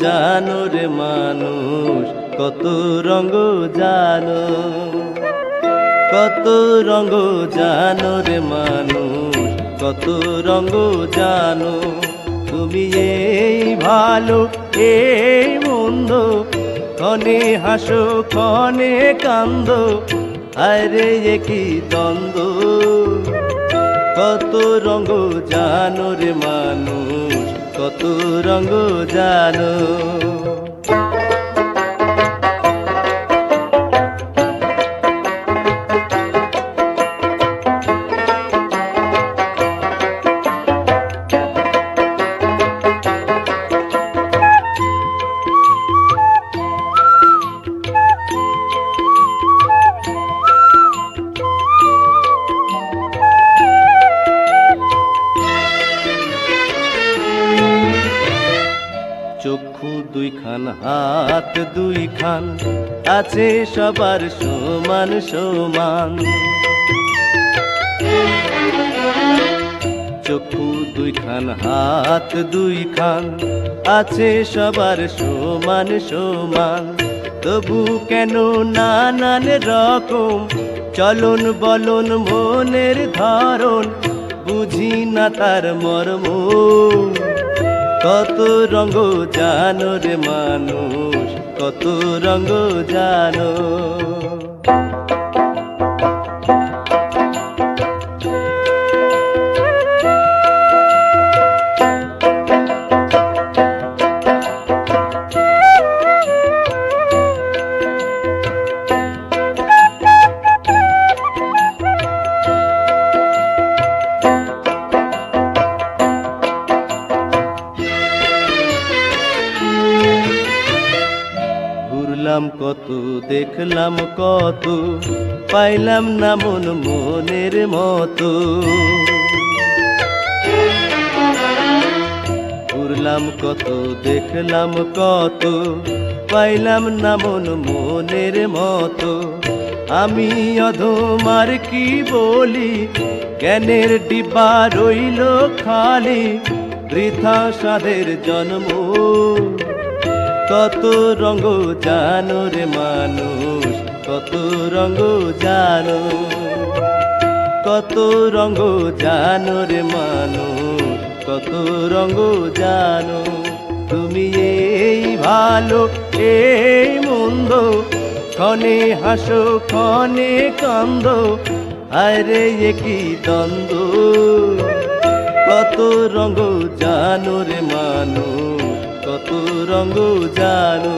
জানো রে মানুষ, কত রঙ জানো, কত রঙ জানো রে মানুষ, কত রঙ জানো। তুমি এই ভালো এই মন্দ, ক্ষণে হাসো ক্ষণে কান্দো, আরে কি দ্বন্দ্ব। কত রঙ জানো রে মানুষ, কত রঙ জানো। চক্ষু দুইখান হাত দুইখান, আছে সবার সমান সমান। চক্ষু দুইখান হাত দুইখান, আছে সবার সমান সমান। তবু কেন নানান রকম চলন বলন মনের ধরন, বুঝি না তার মর্ম। কত রঙ জানো রে মানুষ, কত রঙ জানো। ঘুরলাম কত দেখলাম কত, পাইলাম না মন মনের মতো। ঘুরলাম কত দেখলাম কত, পাইলাম না মন মনের মতো। আমি অধম আর কি বলি, জ্ঞানের ডিব্বা রইল খালি, বৃথা সাধের জন্ম। কত রঙ জানো রে মানুষ, কত রঙ জানো, কত রঙ জানো রে মানুষ, কত রঙ জানো। তুমি এই ভালো এই মন্দ, ক্ষণে হাসো ক্ষণে কান্দো, আরে কি দ্বন্দ্ব। কত রঙ জানো রে মানুষ, কত রঙ জানো।